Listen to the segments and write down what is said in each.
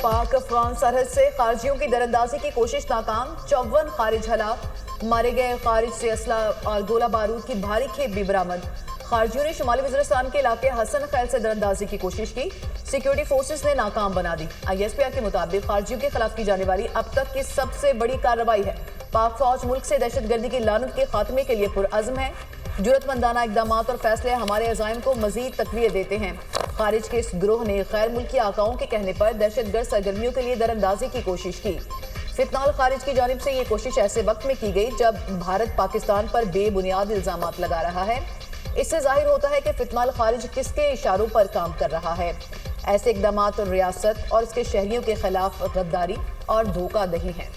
पाक अफगान सरहद से खारजियों की दरअंदाजी की कोशिश नाकाम, 54 खारिज हलाक, मारे गए खारिज से असला और गोला बारूद की भारी खेप भी बरामद। खारजियों ने शुमाली वज़ीरिस्तान के इलाके हसन खैल से दरअंदाजी की कोशिश की, सिक्योरिटी फोर्सेस ने नाकाम बना दी। ISPR के मुताबिक खारजियों के खिलाफ की जाने वाली अब तक की सबसे बड़ी कार्रवाई है। पाक फौज मुल्क से दहशतगर्दी की लानत के खात्मे के लिए पुरअज़्म है। जुर्रतमंदाना इक़दाम और फैसले हमारे अज़ाइम को मज़ीद तक़वियत देते हैं। खारिज के इस गिरोह ने गैर मुल्की आकाओं के कहने पर दहशतगर्द सरगर्मियों के लिए दरअंदाजी की कोशिश की। फितनाल खारिज की जानिब से ये कोशिश ऐसे वक्त में की गई जब भारत पाकिस्तान पर बेबुनियाद इल्ज़ामात लगा रहा है। इससे जाहिर होता है कि फितनाल खारिज किसके इशारों पर काम कर रहा है। ऐसे इक़दाम रियासत और इसके शहरियों के खिलाफ गद्दारी और धोखादही हैं।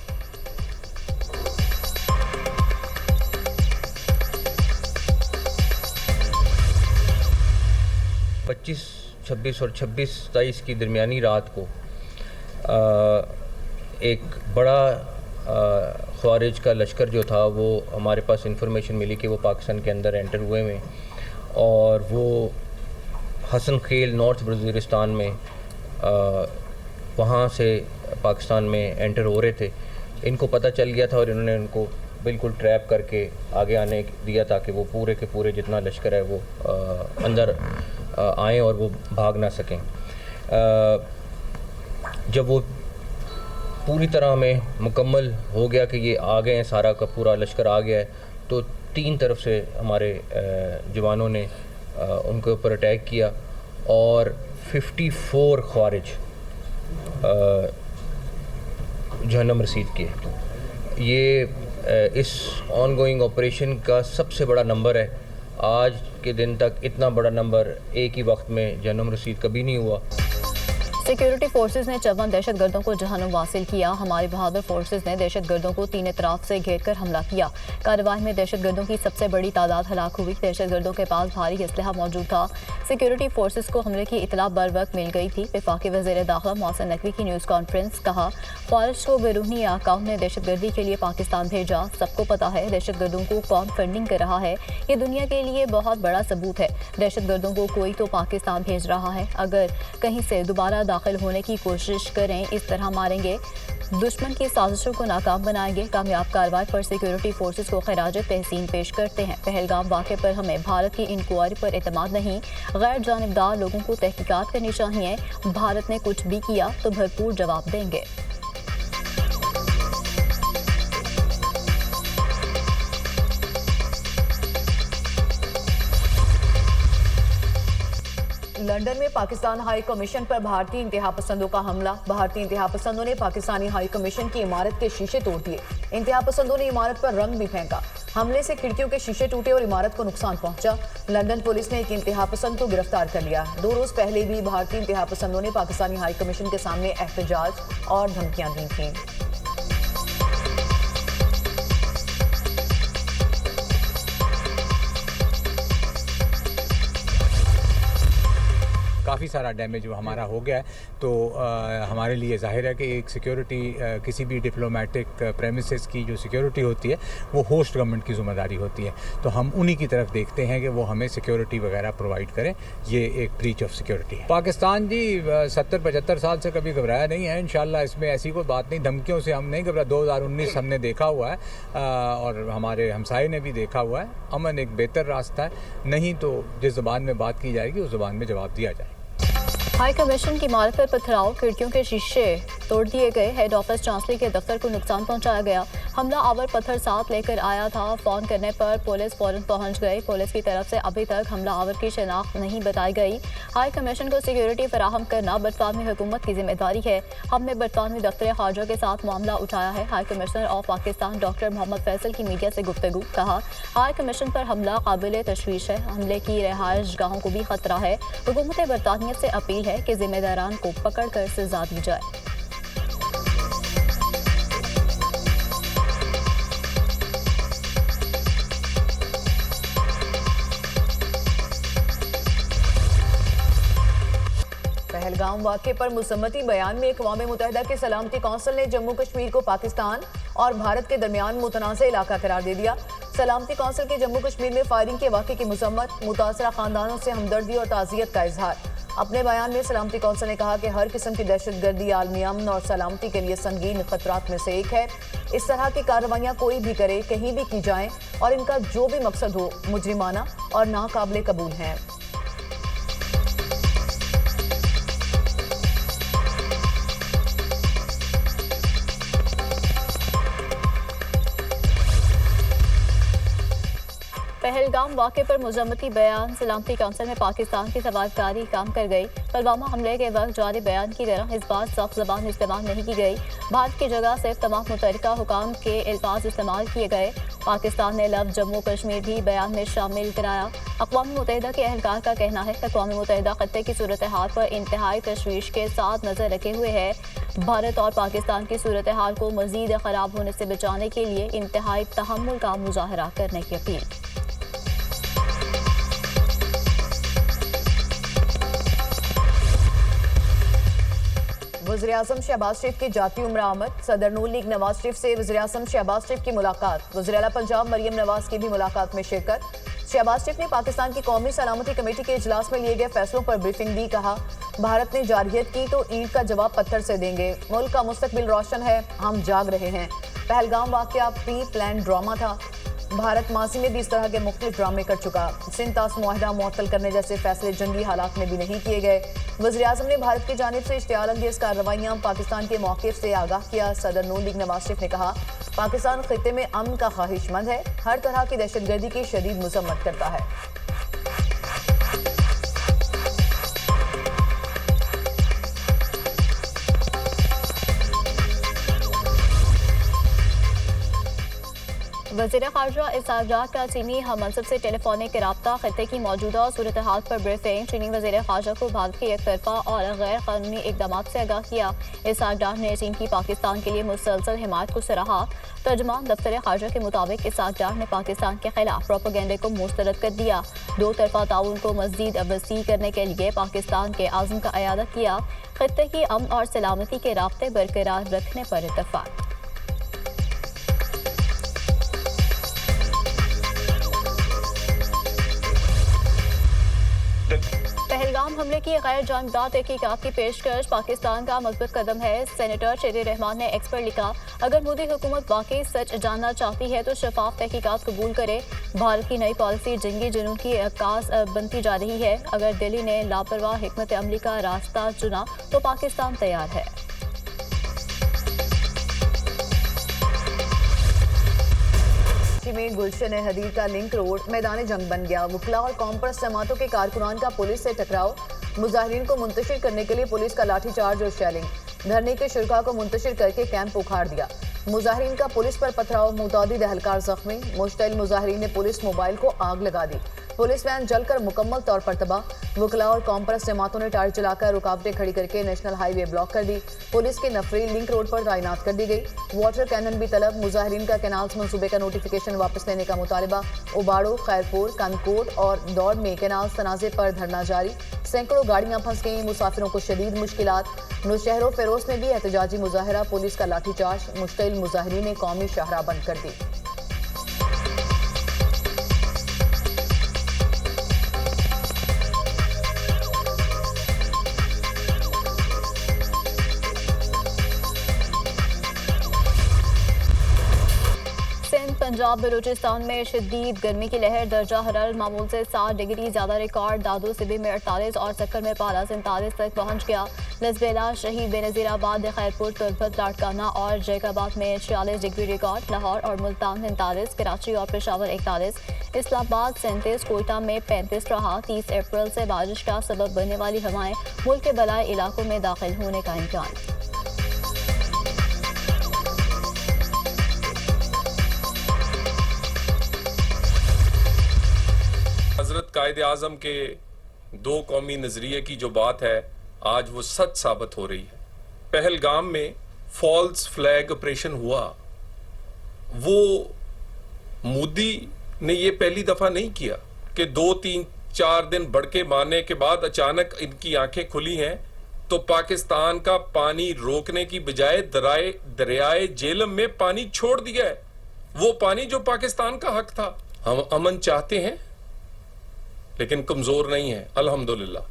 25, 26 और 26-27 की दरमियानी रात को एक बड़ा ख़वारिज का लश्कर जो था वो हमारे पास इंफॉर्मेशन मिली कि वो पाकिस्तान के अंदर एंटर हुए हैं और वो हसन खेल नॉर्थ वज़ीरिस्तान में वहाँ से पाकिस्तान में एंटर हो रहे थे। इनको पता चल गया था और इन्होंने उनको बिल्कुल ट्रैप करके आगे आने दिया ताकि वो पूरे के पूरे जितना लश्कर है वो अंदर आएँ और वो भाग ना सकें। जब वो पूरी तरह में मुकम्मल हो गया कि ये आ गए हैं, सारा का पूरा लश्कर आ गया है, तो 3 तरफ से हमारे जवानों ने उनके ऊपर अटैक किया और 54 ख़वारिज जहन्नम रसीद किए। ये इस ऑनगोइंग ऑपरेशन का सबसे बड़ा नंबर है। आज के दिन तक इतना बड़ा नंबर एक ही वक्त में जहन्नम रसीद कभी नहीं हुआ। सिक्योरिटी फोर्सेस ने 54 दहशतगर्दों को जहन्नुम वासिल किया। हमारी बहादुर फोर्सेस ने दहशतगर्दों को 3 तरफ से घेर कर हमला किया। कार्रवाई में दहशतगर्दों की सबसे बड़ी तादाद हलाक हुई। दहशतगर्दों के पास भारी असलहा मौजूद था। सिक्योरिटी फोर्सेस को हमले की इतला बर वक्त मिल गई थी। वफाकी वज़ीर दाखिला मोहसिन नकवी की न्यूज़ कॉन्फ्रेंस, कहा ख्वारिज को बैरूनी आकाओं ने दहशतगर्दी के लिए पाकिस्तान भेजा। सबको पता है दहशतगर्दों को कौन फंडिंग कर रहा है। ये दुनिया के लिए बहुत बड़ा सबूत है। दहशतगर्दों को कोई तो पाकिस्तान भेज रहा है। अगर कहीं से दोबारा दाखिल होने की कोशिश करें, इस तरह मारेंगे, दुश्मन की साजिशों को नाकाम बनाएंगे। कामयाब कार्रवाई पर सिक्योरिटी फोर्सेस को खिराज तहसीन पेश करते हैं। पहलगाम वाक़े पर हमें भारत की इंक्वायरी पर एतमाद नहीं, गैर जानिबदार लोगों को तहकीकात करनी चाहिए। भारत ने कुछ भी किया तो भरपूर जवाब देंगे। लंदन में पाकिस्तान हाई कमीशन पर भारतीय इंतहा पसंदों का हमला। भारतीय इंतहा पसंदों ने पाकिस्तानी हाई कमीशन की इमारत के शीशे तोड़ दिए। इंतहा पसंदों ने इमारत पर रंग भी फेंका। हमले से खिड़कियों के शीशे टूटे और इमारत को नुकसान पहुंचा। लंदन पुलिस ने एक इंतहा पसंद को गिरफ्तार कर लिया। 2 रोज पहले भी भारतीय इंतहा पसंदों ने पाकिस्तानी हाई कमीशन के सामने एहतजाज और धमकियां दी थीं। काफ़ी सारा डैमेज वो हमारा हो गया है। तो हमारे लिए ज़ाहिर है कि एक सिक्योरिटी किसी भी डिप्लोमेटिक प्रेमिसेस की जो सिक्योरिटी होती है वो होस्ट गवर्नमेंट की ज़िम्मेदारी होती है। तो हम उन्हीं की तरफ देखते हैं कि वो हमें सिक्योरिटी वगैरह प्रोवाइड करें। ये एक ब्रीच ऑफ सिक्योरिटी है। पाकिस्तान जी 70-75 साल से कभी घबराया नहीं है। इंशाल्लाह इसमें ऐसी कोई बात नहीं, धमकियों से हम नहीं घबरा। 2019 हमने देखा हुआ है और हमारे हमसाये ने भी देखा हुआ है। अमन एक बेहतर रास्ता है, नहीं तो जिस ज़बान में बात की जाएगी उस ज़बान में जवाब दिया जाएगा। हाई कमीशन की इमारत पर पथराव, खिड़कियों के शीशे तोड़ दिए गए। हेड ऑफिस चांसलर के दफ्तर को नुकसान पहुंचाया गया। हमला आवर पत्थर साथ लेकर आया था। फोन करने पर पुलिस फौरन पहुंच गई। पुलिस की तरफ से अभी तक हमला आवर की शनाख्त नहीं बताई गई। हाई कमीशन को सिक्योरिटी फराहम करना बरतानवी हुकूमत की जिम्मेदारी है। हमने बरतानवी दफ्तर खारजा के साथ मामला उठाया है। High commissioner of Pakistan doctor Mohammad Faisal की मीडिया से गुफ्तगू, कहा हाई कमीशन पर हमला काबिल तशवीश है। हमले की रिहाइश गाहों को भी खतरा है। हुकूमत बरतानिया से अपील है कि जिम्मेदारान को पकड़ कर सजा दी जाए। पहलगाम वाक़े पर मुसम्मती बयान में अक़वाम मुत्तहिदा के सलामती कौंसिल ने जम्मू कश्मीर को पाकिस्तान और भारत के दरमियान मुतनाज़ इलाका करार दे दिया। सलामती कौंसिल के जम्मू कश्मीर में फायरिंग के वाक़े की मज़म्मत, मुतासरा खानदानों से हमदर्दी और ताज़ियत का इजहार। अपने बयान में सलामती कौंसिल ने कहा कि हर किस्म की दहशतगर्दी आलमी अमन और सलामती के लिए संगीन खतरात में से एक है। इस तरह की कार्रवाइयां कोई भी करे, कहीं भी की जाएं और इनका जो भी मकसद हो मुजरिमाना और नाकाबिले कबूल है। पहलगाम वाक़े पर मजम्मती बयान। सलामती कौंसिल में पाकिस्तान की सवालकारी काम कर गई। पुलवामा हमले के वक्त जारी बयान की तरह इस बार सख्त ज़बान इस्तेमाल नहीं की गई। भारत की जगह सिर्फ तमाम मुतल्लिका हुकाम के अल्फाज इस्तेमाल किए गए। पाकिस्तान ने लफ्ज़ जम्मू कश्मीर भी बयान में शामिल कराया। अक़वाम मुत्तहिदा के अहलकार का कहना है कि अक़वाम मुत्तहिदा खत्ते की सूरत हाल पर इंतहाई तशवीश के साथ नज़र रखे हुए है। भारत और पाकिस्तान की सूरत हाल को मज़ीद ख़राब होने से बचाने के लिए इंतहाई तहम्मुल का मुजाहरा करने की अपील। वज़ीर-ए-आज़म शहबाज शरीफ की जाती उम्र आमद। सदर नून लीग नवाज शरीफ से वज़ीर-ए-आज़म शहबाज शरीफ की मुलाकात। वज़ीर-ए-आला पंजाब मरियम नवाज की भी मुलाकात में शिरकत। शहबाज शरीफ ने पाकिस्तान की कौमी सलामती कमेटी के इजलास में लिए गए फैसलों पर ब्रीफिंग दी। कहा, भारत ने जारहियत की तो ईंट का जवाब पत्थर से देंगे। मुल्क का मुस्तकबिल रोशन है, हम जाग रहे हैं। पहलगाम वाक़या प्री प्लान ड्रामा था। भारत माजी में भी इस तरह के मुख्तलिफ ड्रामे कर चुका। सिंध तास मुआहदा मुअत्तल करने जैसे फैसले जंगी हालात में भी नहीं किए गए। वज़ीर-ए-आज़म ने भारत की जानिब से इश्तियाल अंगेज कार्रवाइयां पाकिस्तान के मौक़िफ़ से आगाह किया। सदर नून लीग नवाज शरीफ ने कहा, पाकिस्तान खित्ते में अमन का ख्वाहिशमंद है, हर तरह की दहशतगर्दी की शदीद मज़म्मत करता है। वज़ीर ख़ारजा इसहाक़ डार का चीनी हम मनसब से टेलीफोनिक रब्ता। खत्ते की मौजूदा सूरत हाल पर ब्रीफिंग। चीनी वज़ीर ख़ारजा को भारत के एक तरफा और गैर कानूनी इक़दाम से आगाह किया। इसहाक़ डार ने चीन की पाकिस्तान के लिए मुसलसल हिमायत को सराहा। तर्जुमान दफ्तर ख़ारजा के मुताबिक इसहाक़ डार ने पाकिस्तान के खिलाफ प्रोपेगेंडे को मुस्तरद कर दिया। दो तरफा ताउन को मज़ीद वसी करने के लिए पाकिस्तान के आज़म का अयादा किया। खत्ते की अमन और सलामती के राब्ते बरकरार रखने पर इत्तफ़ाक़। पहलगाम हमले की गैर जानबदार तहकीकात की पेशकश पाकिस्तान का मज़बूत कदम है। सेनेटर शेर रहमान ने एक्स पर लिखा, अगर मोदी हुकूमत वाकई सच जानना चाहती है तो शफाफ तहकीकात कबूल करे। भारत की नई पॉलिसी जंगी जुनून की अक्कास बनती जा रही है। अगर दिल्ली ने लापरवाह हिकमत अमली का रास्ता चुना तो पाकिस्तान तैयार है। में गुलशन हदीर का लिंक रोड मैदान जंग बन गया। वकला और कॉम्प्रेस जमातों के कारकुनान का पुलिस से टकराव। मुजाहिरीन को मुंतशिर करने के लिए पुलिस का लाठीचार्ज और शेलिंग। धरने के शुरका को मुंतशिर करके कैंप उखाड़ दिया। मुजाहिरीन का पुलिस पर पथराव। मुतादिद अहलकार जख्मी। मुश्तइल मुजाहिरीन ने पुलिस मोबाइल को आग लगा दी। पुलिस वैन जलकर मुकम्मल तौर पर तबाह। वकला और कॉम्प्रेस जमातों ने टायर जलाकर रुकावटें खड़ी करके नेशनल हाईवे ब्लॉक कर दी। पुलिस की नफरी लिंक रोड पर तैनात कर दी गई। वाटर कैनन भी तलब। मुजाहिरीन का कैनाल्स मंसूबे का नोटिफिकेशन वापस लेने का मुतालबा। उबाड़ो, खैरपुर, कनकोट और दौड़ में कैनाल तनाज़े पर धरना जारी। सैकड़ों गाड़ियां फंस गईं। मुसाफिरों को शदीद मुश्किलात। नौशहरों फेरोज में भी एहतजाजी मुजाहरा। पुलिस का लाठीचार्ज। मुश्तइल मुजाहिरीन ने कौमी शाहराह बंद कर दी। पंजाब बलूचिस्तान में शदीद गर्मी की लहर। दर्जा हरारत मामूल से 7 डिग्री ज़्यादा रिकॉर्ड। दादो सिबी में 48 और सक्कर में पारा 47 तक पहुंच गया। लसबेला, शहीद बेनज़ीराबाद, खैरपुर, तुर्भत, लाड़काना और जैकाबाद में 46 डिग्री रिकॉर्ड। लाहौर और मुल्तान 39, कराची और पेशावर 41, इस्लामाबाद 37, कोयटा में 35 रहा। 30 अप्रैल से बारिश का सबब बनने वाली हवाएं मुल्क के बलाई इलाकों में दाखिल होने का इम्कान। हज़रत कायदे आज़म के दो कौमी नज़रिए की जो बात है आज वो सच साबित हो रही है। पहलगाम में फॉल्स फ्लैग ऑपरेशन हुआ, वो मोदी ने ये पहली दफा नहीं किया कि 2-3-4 दिन भड़के मारने के बाद अचानक इनकी आंखें खुली हैं तो पाकिस्तान का पानी रोकने की बजाय दरियाए जेलम में पानी छोड़ दिया है। वो पानी जो पाकिस्तान का हक था। हम अमन चाहते हैं लेकिन कमजोर नहीं है, अल्हम्दुलिल्लाह।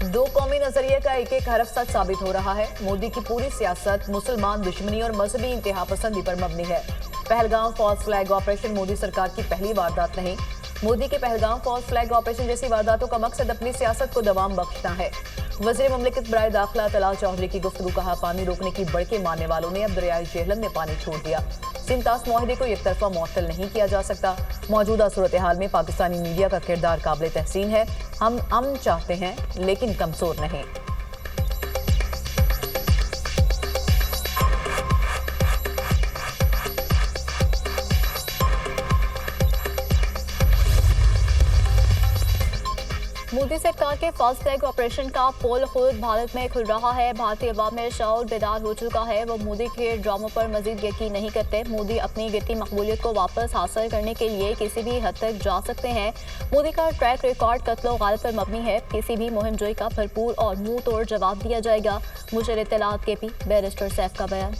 दो कौमी नजरिए का एक एक हरफ सच साबित हो रहा है। मोदी की पूरी सियासत मुसलमान दुश्मनी और मजहबी इंतहा पसंदी पर मबनी है। Pahalgam false flag operation Modi सरकार की पहली वारदात नहीं। मोदी के पहलगाम फॉल्स फ्लैग ऑपरेशन जैसी वारदातों का मकसद अपनी सियासत को दवाम बख्शना है। वज़ीर मुमलिकत बराए दाखिला तलाल चौधरी की गुफ्तगू कहा, पानी रोकने की बड़के मानने वालों ने अब दरियाई जेहलम में पानी छोड़ दिया। सिंतास मुआहदे को एक तरफा मुअत्तल नहीं किया जा सकता। मौजूदा सूरत हाल में पाकिस्तानी मीडिया का किरदार काबिल तहसीन है। हम अमन चाहते हैं लेकिन कमजोर नहीं। मोदी सरकार के फॉल्स फ्लैग ऑपरेशन का पोल खुद भारत में खुल रहा है। भारतीय अवाम में शऊर बेदार हो चुका है। वो मोदी के ड्रामों पर मजीद यकीन नहीं करते। मोदी अपनी गिरती मकबूलियत को वापस हासिल करने के लिए किसी भी हद तक जा सकते हैं। मोदी का ट्रैक रिकॉर्ड कत्लो गालिब पर मबनी है। किसी भी मुहिम जोई का भरपूर और मुंह तोड़ जवाब दिया जाएगा। मुशर इत्तलात KP बैरिस्टर सैफ का बयान।